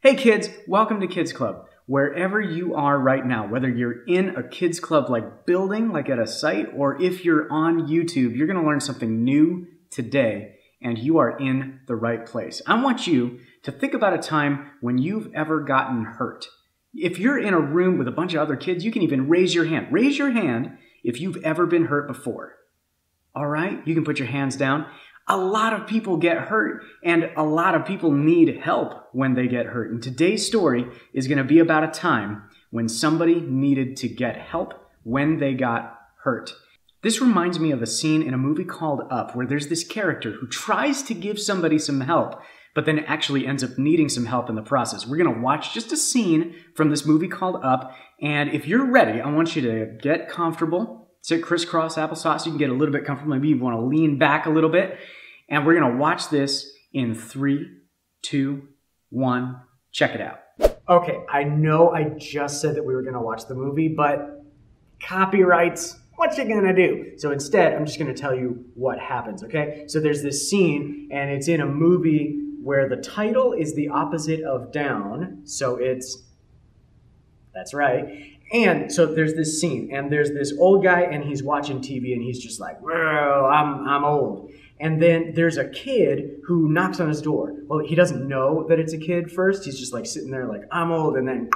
Hey kids, welcome to Kids Club. Wherever you are right now, whether you're in a Kids Club like building, like at a site, or if you're on YouTube, you're going to learn something new today, and you are in the right place. I want you to think about a time when you've ever gotten hurt. If you're in a room with a bunch of other kids, you can even raise your hand. Raise your hand if you've ever been hurt before. All right? You can put your hands down. A lot of people get hurt, and a lot of people need help when they get hurt. And today's story is going to be about a time when somebody needed to get help when they got hurt. This reminds me of a scene in a movie called Up, where there's this character who tries to give somebody some help, but then actually ends up needing some help in the process. We're going to watch just a scene from this movie called Up, and if you're ready, I want you to get comfortable. Sit crisscross applesauce. You can get a little bit comfortable. Maybe you want to lean back a little bit. And we're going to watch this in 3, 2, 1. Check it out. Okay, I know I just said that we were going to watch the movie, but copyrights, what you going to do? So instead, I'm just going to tell you what happens, okay? So there's this scene, and it's in a movie where the title is the opposite of down. So that's right. And so there's this scene, and there's this old guy, and he's watching TV, and he's just like, well, I'm old. And then there's a kid who knocks on his door. Well, he doesn't know that it's a kid first. He's just like sitting there like, I'm old. And then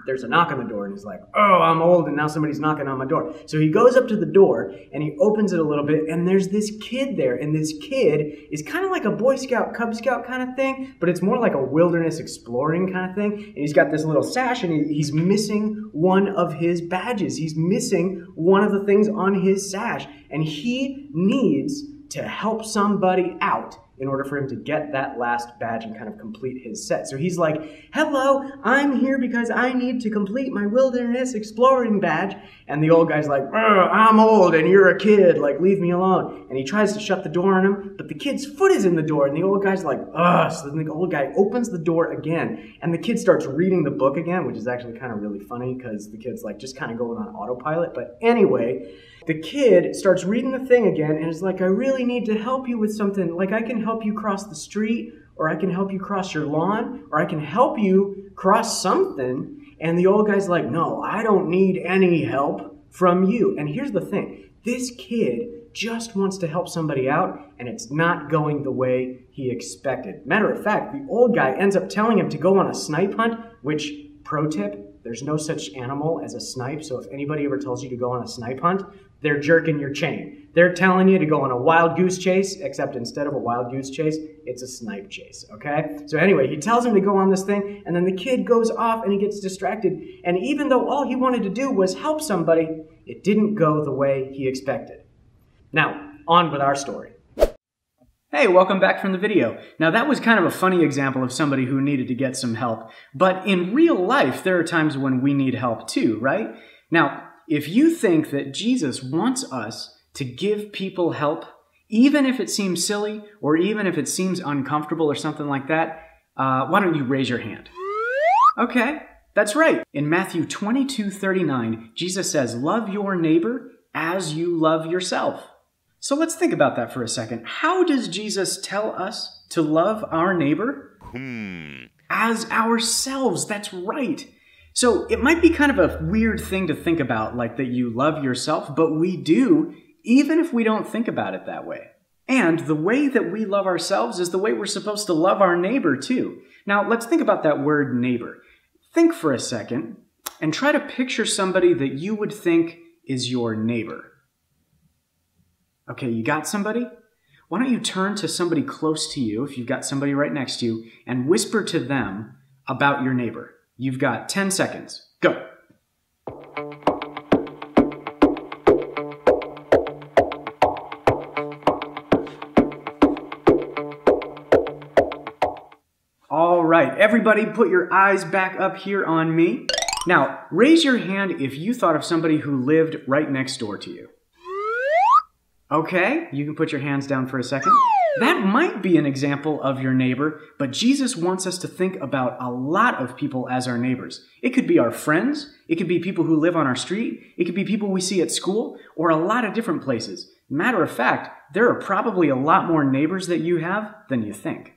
there's a knock on the door, and he's like, oh, I'm old, and now somebody's knocking on my door. So he goes up to the door, and he opens it a little bit, and there's this kid there. And this kid is kind of like a Boy Scout, Cub Scout kind of thing, but it's more like a wilderness exploring kind of thing. And he's got this little sash, and he's missing one of his badges. He's missing one of the things on his sash, and he needs to help somebody out in order for him to get that last badge and kind of complete his set. So he's like, hello, I'm here because I need to complete my wilderness exploring badge. And the old guy's like, I'm old and you're a kid, like, leave me alone. And he tries to shut the door on him, but the kid's foot is in the door, and the old guy's like, ugh. So then the old guy opens the door again, and the kid starts reading the book again, which is actually kind of really funny because the kid's like just kind of going on autopilot. But anyway, the kid starts reading the thing again, and is like, I really need to help you with something. Like, I can help you cross the street, or I can help you cross your lawn, or I can help you cross something. And the old guy's like, no, I don't need any help from you. And here's the thing. This kid just wants to help somebody out, and it's not going the way he expected. Matter of fact, the old guy ends up telling him to go on a snipe hunt, which, pro tip, there's no such animal as a snipe. So if anybody ever tells you to go on a snipe hunt, they're jerking your chain. They're telling you to go on a wild goose chase, except instead of a wild goose chase, it's a snipe chase, okay? So anyway, he tells him to go on this thing, and then the kid goes off and he gets distracted. And even though all he wanted to do was help somebody, it didn't go the way he expected. Now, on with our story. Hey, welcome back from the video. Now that was kind of a funny example of somebody who needed to get some help, but in real life, there are times when we need help too, right? Now, if you think that Jesus wants us to give people help, even if it seems silly or even if it seems uncomfortable or something like that, why don't you raise your hand? Okay, that's right. In Matthew 22:39, Jesus says, love your neighbor as you love yourself. So let's think about that for a second. How does Jesus tell us to love our neighbor? As ourselves, that's right. So it might be kind of a weird thing to think about, like that you love yourself, but we do, even if we don't think about it that way. And the way that we love ourselves is the way we're supposed to love our neighbor too. Now let's think about that word neighbor. Think for a second and try to picture somebody that you would think is your neighbor. Okay, you got somebody? Why don't you turn to somebody close to you, if you've got somebody right next to you, and whisper to them about your neighbor. You've got 10 seconds. Go. All right, everybody put your eyes back up here on me. Now, raise your hand if you thought of somebody who lived right next door to you. Okay, you can put your hands down for a second. That might be an example of your neighbor, but Jesus wants us to think about a lot of people as our neighbors. It could be our friends, it could be people who live on our street, it could be people we see at school, or a lot of different places. Matter of fact, there are probably a lot more neighbors that you have than you think.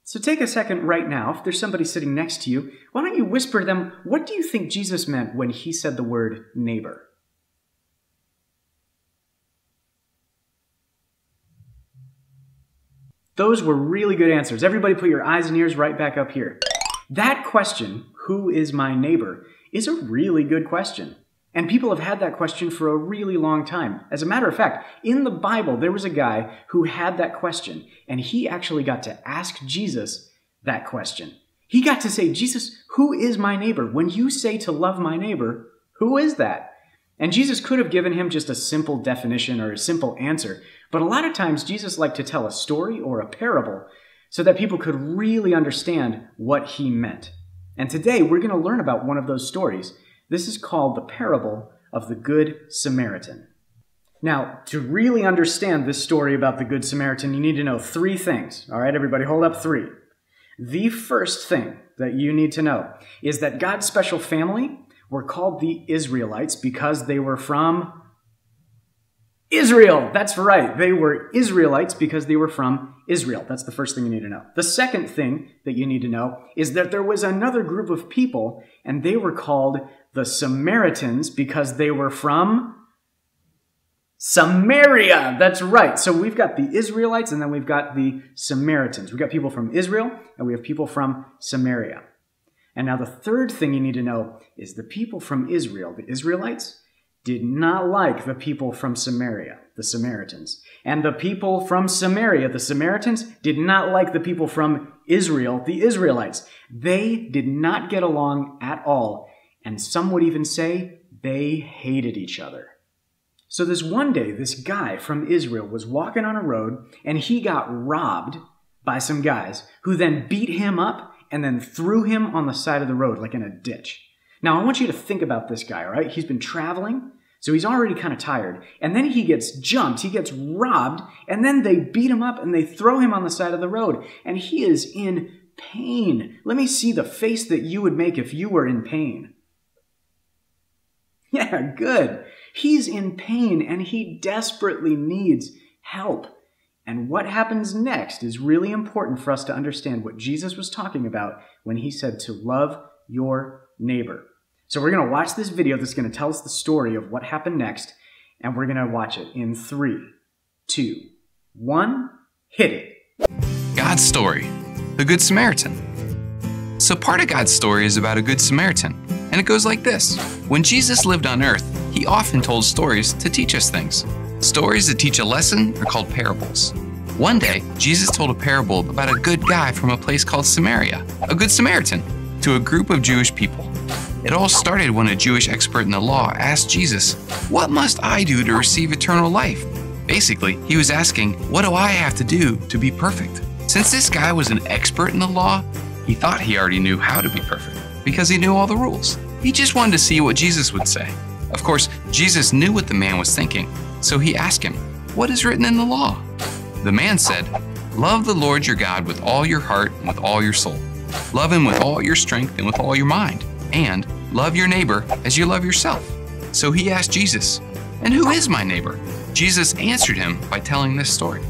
So take a second right now. If there's somebody sitting next to you, why don't you whisper to them, what do you think Jesus meant when he said the word neighbor? Those were really good answers. Everybody put your eyes and ears right back up here. That question, who is my neighbor, is a really good question. And people have had that question for a really long time. As a matter of fact, in the Bible, there was a guy who had that question, and he actually got to ask Jesus that question. He got to say, Jesus, who is my neighbor? When you say to love my neighbor, who is that? And Jesus could have given him just a simple definition or a simple answer, but a lot of times Jesus liked to tell a story or a parable so that people could really understand what he meant. And today we're going to learn about one of those stories. This is called the parable of the Good Samaritan. Now, to really understand this story about the Good Samaritan, you need to know three things. All right, everybody, hold up three. The first thing that you need to know is that God's special family were called the Israelites because they were from Israel. That's right. They were Israelites because they were from Israel. That's the first thing you need to know. The second thing that you need to know is that there was another group of people, and they were called the Samaritans because they were from Samaria. That's right. So we've got the Israelites, and then we've got the Samaritans. We've got people from Israel, and we have people from Samaria. And now the third thing you need to know is the people from Israel, the Israelites, did not like the people from Samaria, the Samaritans. And the people from Samaria, the Samaritans, did not like the people from Israel, the Israelites. They did not get along at all. And some would even say they hated each other. So this one day, this guy from Israel was walking on a road, and he got robbed by some guys who then beat him up and then threw him on the side of the road, like in a ditch. Now, I want you to think about this guy, all right? He's been traveling, so he's already kind of tired. And then he gets jumped, he gets robbed, and then they beat him up and they throw him on the side of the road. And he is in pain. Let me see the face that you would make if you were in pain. Yeah, good. He's in pain and he desperately needs help. And what happens next is really important for us to understand what Jesus was talking about when he said to love your neighbor. So we're going to watch this video that's going to tell us the story of what happened next, and we're going to watch it in 3, 2, 1, hit it. God's story, the Good Samaritan. So part of God's story is about a Good Samaritan, and it goes like this. When Jesus lived on earth, he often told stories to teach us things. Stories that teach a lesson are called parables. One day, Jesus told a parable about a good guy from a place called Samaria, a Good Samaritan, to a group of Jewish people. It all started when a Jewish expert in the law asked Jesus, "What must I do to receive eternal life?" Basically, he was asking, what do I have to do to be perfect? Since this guy was an expert in the law, he thought he already knew how to be perfect because he knew all the rules. He just wanted to see what Jesus would say. Of course, Jesus knew what the man was thinking, so he asked him, "What is written in the law?" The man said, "Love the Lord your God with all your heart and with all your soul. Love him with all your strength and with all your mind. And love your neighbor as you love yourself." So he asked Jesus, "And who is my neighbor?" Jesus answered him by telling this story.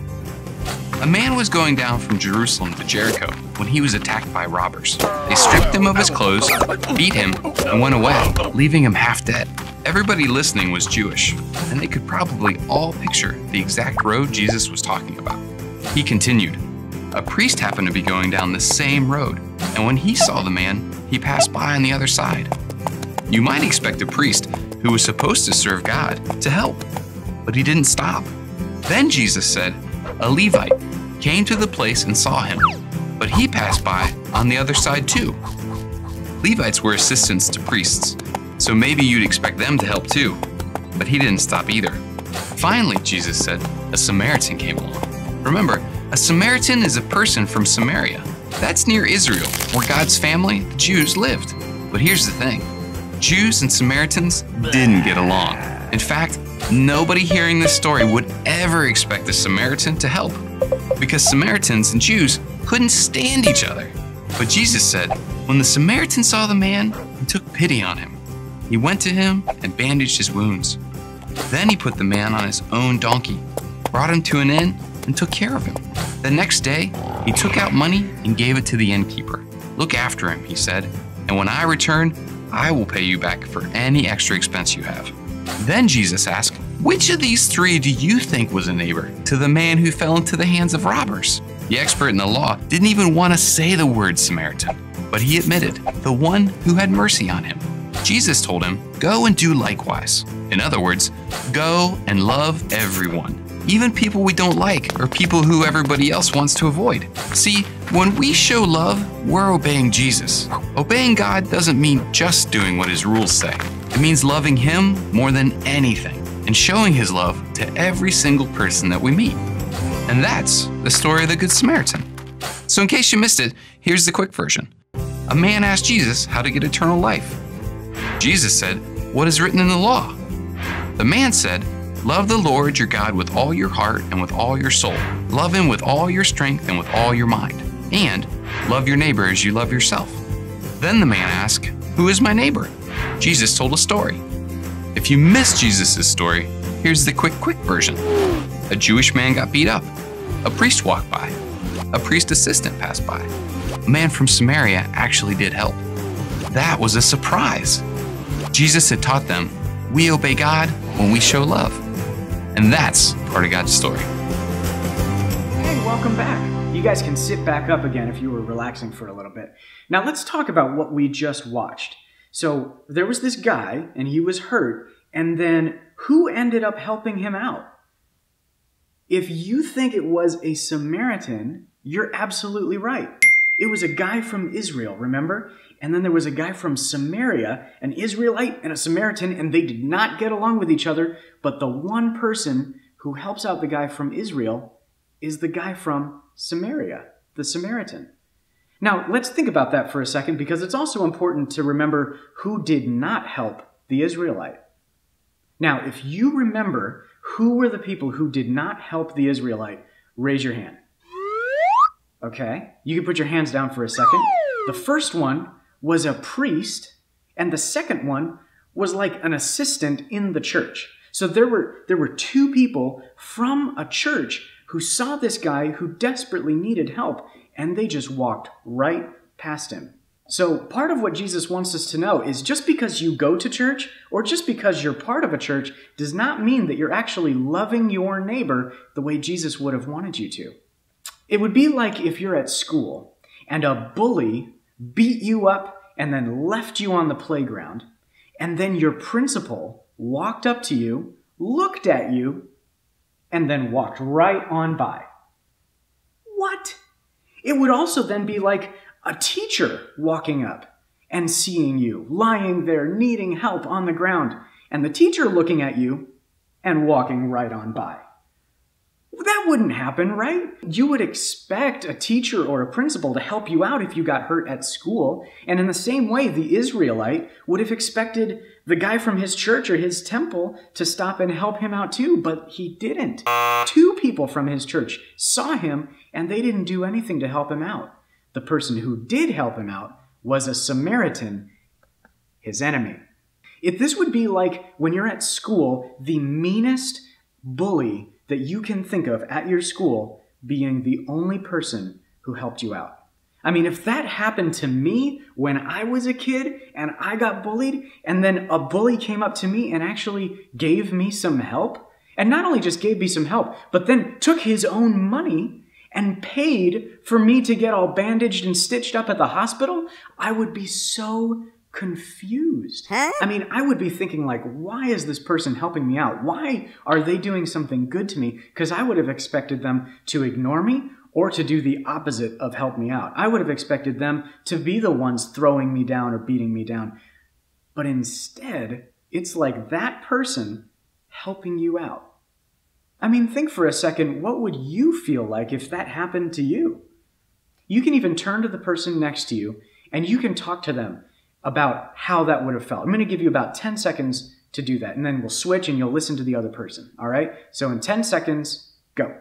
A man was going down from Jerusalem to Jericho when he was attacked by robbers. They stripped him of his clothes, beat him, and went away, leaving him half dead. Everybody listening was Jewish, and they could probably all picture the exact road Jesus was talking about. He continued, "A priest happened to be going down the same road, and when he saw the man, he passed by on the other side." You might expect a priest who was supposed to serve God to help, but he didn't stop. Then Jesus said, "A Levite came to the place and saw him, but he passed by on the other side too." Levites were assistants to priests, so maybe you'd expect them to help too, but he didn't stop either. Finally, Jesus said, a Samaritan came along. Remember, a Samaritan is a person from Samaria. That's near Israel, where God's family, the Jews, lived. But here's the thing, Jews and Samaritans didn't get along. In fact, nobody hearing this story would ever expect a Samaritan to help, because Samaritans and Jews couldn't stand each other. But Jesus said, when the Samaritan saw the man, he took pity on him. He went to him and bandaged his wounds. Then he put the man on his own donkey, brought him to an inn, and took care of him. The next day, He took out money and gave it to the innkeeper. "Look after him," he said, "and when I return, I will pay you back for any extra expense you have." Then Jesus asked, "Which of these three do you think was a neighbor to the man who fell into the hands of robbers?" The expert in the law didn't even want to say the word Samaritan, but he admitted, the one who had mercy on him. Jesus told him, "Go and do likewise." In other words, go and love everyone, even people we don't like or people who everybody else wants to avoid. See, when we show love, we're obeying Jesus. Obeying God doesn't mean just doing what his rules say. It means loving him more than anything and showing his love to every single person that we meet. And that's the story of the Good Samaritan. So in case you missed it, here's the quick version. A man asked Jesus how to get eternal life. Jesus said, "What is written in the law?" The man said, "Love the Lord your God with all your heart and with all your soul. Love him with all your strength and with all your mind. And love your neighbor as you love yourself." Then the man asked, "Who is my neighbor?" Jesus told a story. If you missed Jesus' story, here's the quick version. A Jewish man got beat up. A priest walked by. A priest assistant passed by. A man from Samaria actually did help. That was a surprise. Jesus had taught them, we obey God when we show love. And that's part of God's story. Hey, welcome back. You guys can sit back up again if you were relaxing for a little bit. Now let's talk about what we just watched. So there was this guy and he was hurt, and then who ended up helping him out? If you think it was a Samaritan, you're absolutely right. It was a guy from Israel, remember? And then there was a guy from Samaria, an Israelite and a Samaritan, and they did not get along with each other, but the one person who helps out the guy from Israel is the guy from Samaria, the Samaritan. Now, let's think about that for a second, because it's also important to remember who did not help the Israelite. Now, if you remember who were the people who did not help the Israelite, raise your hand. Okay, you can put your hands down for a second. The first one was a priest, and the second one was like an assistant in the church. So there were two people from a church who saw this guy who desperately needed help, and they just walked right past him. So part of what Jesus wants us to know is just because you go to church or just because you're part of a church does not mean that you're actually loving your neighbor the way Jesus would have wanted you to. It would be like if you're at school and a bully beat you up and then left you on the playground, and then your principal walked up to you, looked at you, and then walked right on by. What? It would also then be like a teacher walking up and seeing you lying there needing help on the ground, and the teacher looking at you and walking right on by. That wouldn't happen, right? You would expect a teacher or a principal to help you out if you got hurt at school. And in the same way, the Israelite would have expected the guy from his church or his temple to stop and help him out too, but he didn't. Two people from his church saw him and they didn't do anything to help him out. The person who did help him out was a Samaritan, his enemy. If this would be like when you're at school, the meanest bully that you can think of at your school being the only person who helped you out. I mean, if that happened to me when I was a kid and I got bullied, and then a bully came up to me and actually gave me some help, and not only just gave me some help, but then took his own money and paid for me to get all bandaged and stitched up at the hospital, I would be so confused. I mean, I would be thinking like, why is this person helping me out? Why are they doing something good to me? Because I would have expected them to ignore me or to do the opposite of help me out. I would have expected them to be the ones throwing me down or beating me down. But instead, it's like that person helping you out. I mean, think for a second, what would you feel like if that happened to you? You can even turn to the person next to you and you can talk to them about how that would have felt. I'm going to give you about 10 seconds to do that, and then we'll switch and you'll listen to the other person, all right? So in 10 seconds, go.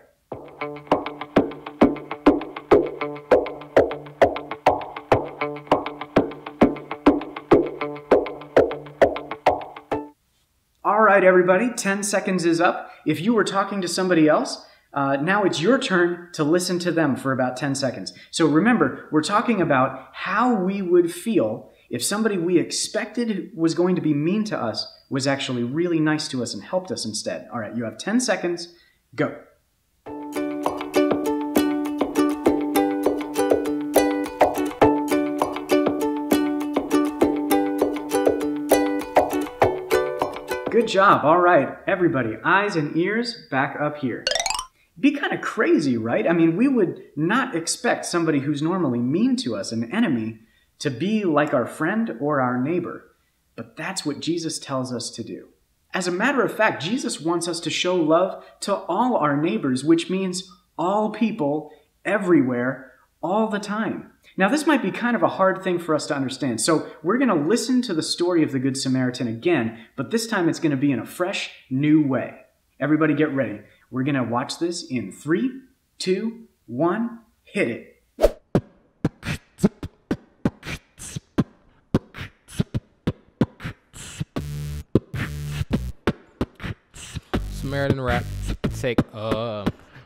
All right, everybody, 10 seconds is up. If you were talking to somebody else, Now it's your turn to listen to them for about 10 seconds. So remember, we're talking about how we would feel if somebody we expected was going to be mean to us was actually really nice to us and helped us instead. All right, you have 10 seconds. Go. Good job. All right, everybody, eyes and ears back up here. Be kind of crazy, right? I mean, we would not expect somebody who's normally mean to us, an enemy, to be like our friend or our neighbor. But that's what Jesus tells us to do. As a matter of fact, Jesus wants us to show love to all our neighbors, which means all people, everywhere, all the time. Now, this might be kind of a hard thing for us to understand, so we're going to listen to the story of the Good Samaritan again, but this time it's going to be in a fresh, new way. Everybody get ready. We're going to watch this in 3, 2, 1, hit it. Samaritan rap, take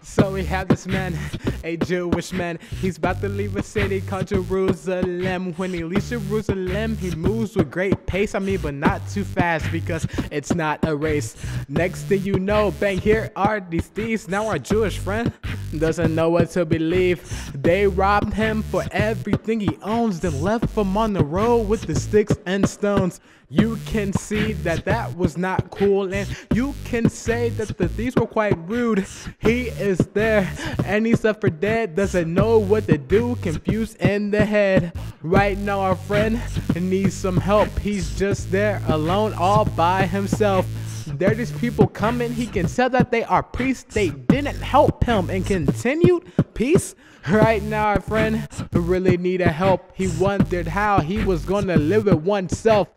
So we have this man, a Jewish man. He's about to leave a city called Jerusalem. When he leaves Jerusalem, he moves with great pace. But not too fast because it's not a race. Next thing you know, bang, here are these thieves. Now our Jewish friend doesn't know what to believe. They robbed him for everything he owns, then left him on the road with the sticks and stones. You can see that that was not cool, and you can say that the thieves were quite rude. He is there and he's left for dead, doesn't know what to do, confused in the head. Right now our friend needs some help. He's just there alone all by himself. There are these people coming, he can tell that they are priests. They didn't help him and continued peace. Right now our friend really needed help. He wondered how he was gonna live with oneself.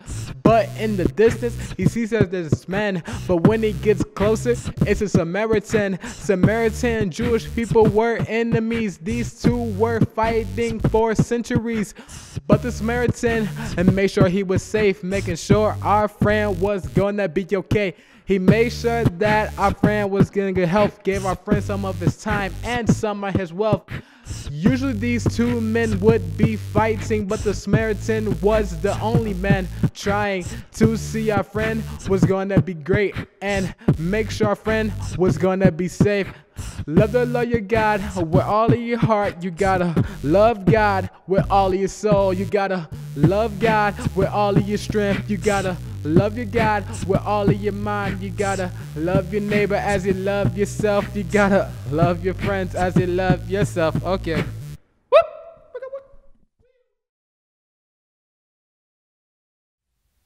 But in the distance he sees that there's this man, but when he gets closer it's a Samaritan. Samaritan and Jewish people were enemies. These two were fighting for centuries. But the Samaritan made sure he was safe, making sure our friend was gonna be okay. He made sure that our friend was gonna get help, gave our friend some of his time and some of his wealth. Usually these two men would be fighting, but the Samaritan was the only man trying to see our friend was gonna be great and make sure our friend was gonna be safe. Love the Lord your God with all of your heart. You gotta love God with all of your soul. You gotta love God with all of your strength. You gotta love your God with all of your mind. You gotta love your neighbor as you love yourself. You gotta love your friends as you love yourself. Okay.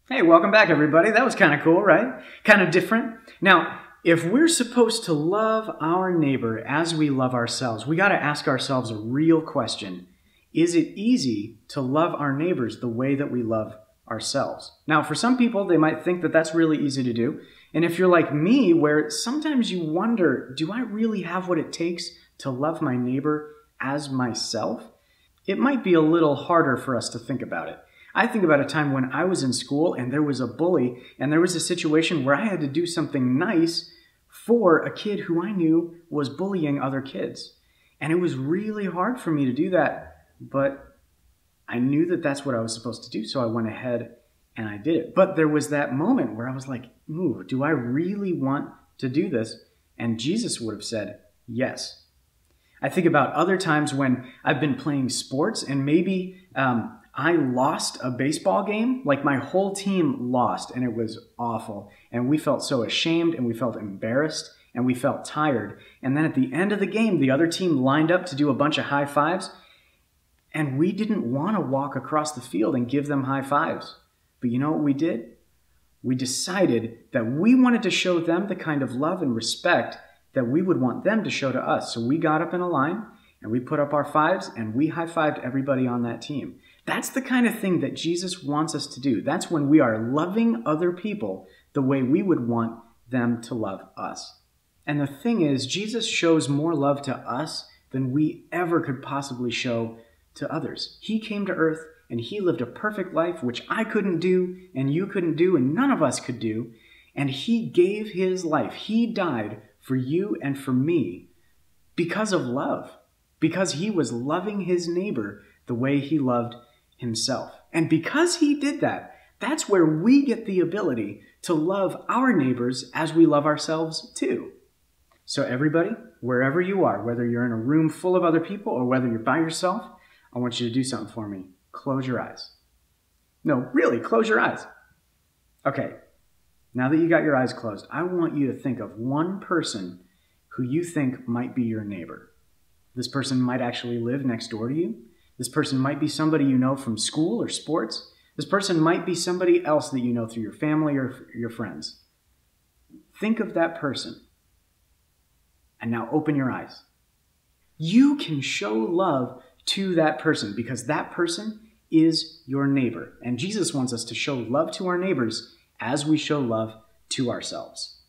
Hey, welcome back, everybody. That was kind of cool, right? Kind of different. Now, if we're supposed to love our neighbor as we love ourselves, we got to ask ourselves a real question. Is it easy to love our neighbors the way that we love ourselves? Now, for some people, they might think that that's really easy to do. And if you're like me, where sometimes you wonder, do I really have what it takes to love my neighbor as myself? It might be a little harder for us to think about it. I think about a time when I was in school and there was a bully and there was a situation where I had to do something nice for a kid who I knew was bullying other kids. And it was really hard for me to do that, but I knew that that's what I was supposed to do, so I went ahead and I did it. But there was that moment where I was like, ooh, do I really want to do this? And Jesus would have said, yes. I think about other times when I've been playing sports and maybe I lost a baseball game, like my whole team lost and it was awful. And we felt so ashamed and we felt embarrassed and we felt tired. And then at the end of the game, the other team lined up to do a bunch of high fives and we didn't want to walk across the field and give them high fives. But you know what we did? We decided that we wanted to show them the kind of love and respect that we would want them to show to us. So we got up in a line and we put up our fives and we high-fived everybody on that team. That's the kind of thing that Jesus wants us to do. That's when we are loving other people the way we would want them to love us. And the thing is, Jesus shows more love to us than we ever could possibly show to others. He came to earth and he lived a perfect life, which I couldn't do and you couldn't do and none of us could do. And he gave his life. He died for you and for me because of love, because he was loving his neighbor the way he loved himself. And because he did that, that's where we get the ability to love our neighbors as we love ourselves too. So everybody, wherever you are, whether you're in a room full of other people or whether you're by yourself, I want you to do something for me. Close your eyes. No, really, close your eyes. Okay, now that you got your eyes closed, I want you to think of one person who you think might be your neighbor. This person might actually live next door to you. This person might be somebody you know from school or sports. This person might be somebody else that you know through your family or your friends. Think of that person. And now open your eyes. You can show love to that person because that person is your neighbor. And Jesus wants us to show love to our neighbors as we show love to ourselves.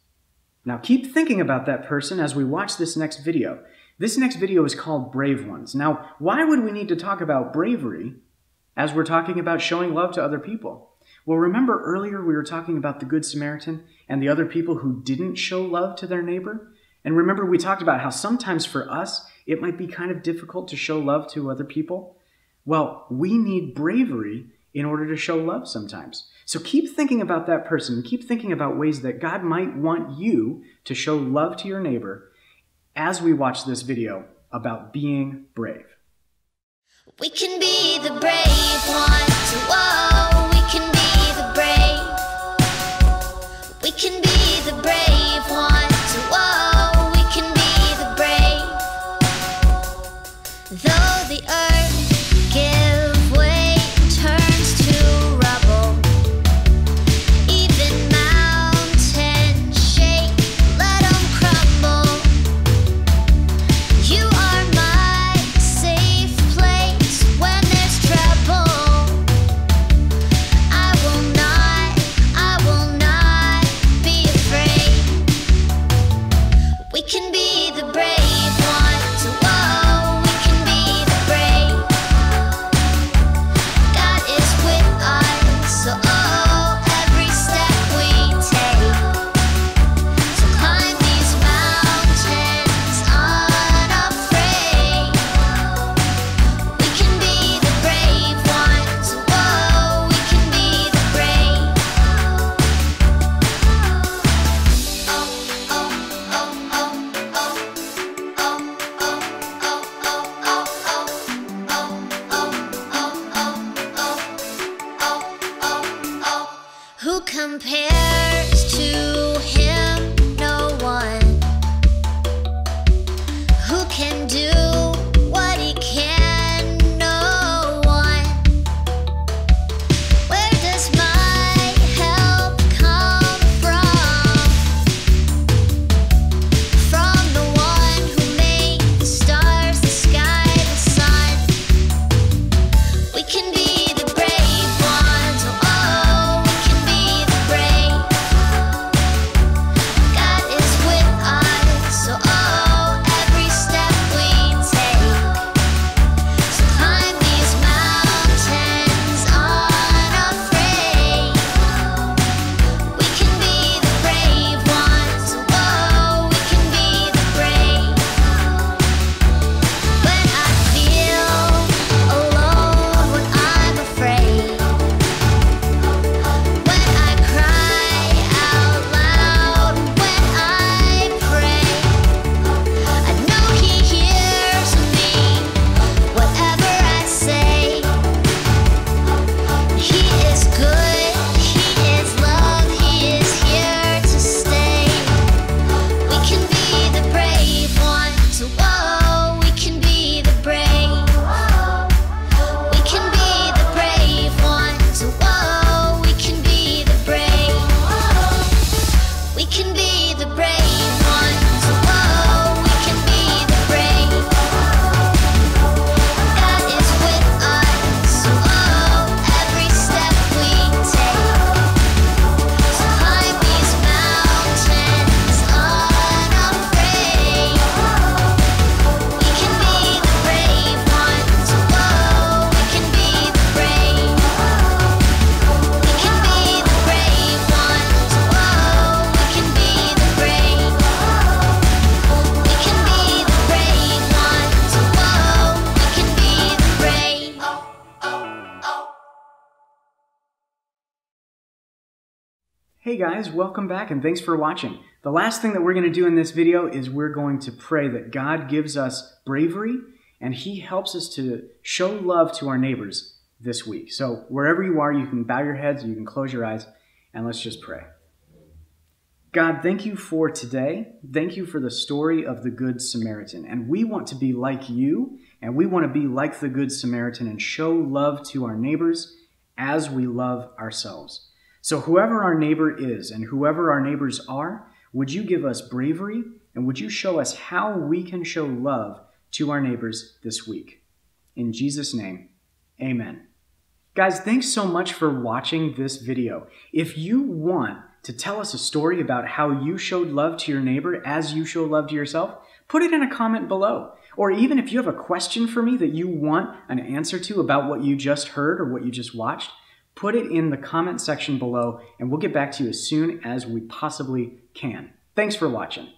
Now keep thinking about that person as we watch this next video. This next video is called Brave Ones. Now, why would we need to talk about bravery as we're talking about showing love to other people? Well, remember earlier we were talking about the Good Samaritan and the other people who didn't show love to their neighbor? And remember we talked about how sometimes for us, it might be kind of difficult to show love to other people. Well, we need bravery in order to show love sometimes. So keep thinking about that person and keep thinking about ways that God might want you to show love to your neighbor as we watch this video about being brave. We can be the brave ones. Whoa, we can be the brave. We can be the brave ones. Whoa, we can be the brave. Though the earth give way, turns to rubble. Even mountains shake, let them crumble. You are my safe place when there's trouble. I will not be afraid. We can be the brave ones. Whoa, we can be the brave. God is with us, so every step we take. So climb these mountains unafraid. We can be the brave ones. Whoa, we can be the brave. Who compares to him? No one. Who can do what he can? No one. Where does my help come from? From the one who made the stars, the sky, the sun. We can be the brave ones. Oh, we can be the brave. Hey guys, welcome back and thanks for watching. The last thing that we're going to do in this video is we're going to pray that God gives us bravery and He helps us to show love to our neighbors this week. So wherever you are, you can bow your heads, you can close your eyes, and let's just pray. God, thank you for today. Thank you for the story of the Good Samaritan. And we want to be like you, and we want to be like the Good Samaritan and show love to our neighbors as we love ourselves. So whoever our neighbor is and whoever our neighbors are, would you give us bravery and would you show us how we can show love to our neighbors this week? In Jesus' name, amen. Guys, thanks so much for watching this video. If you want to tell us a story about how you showed love to your neighbor as you show love to yourself, put it in a comment below. Or even if you have a question for me that you want an answer to about what you just heard or what you just watched, put it in the comment section below and we'll get back to you as soon as we possibly can. Thanks for watching.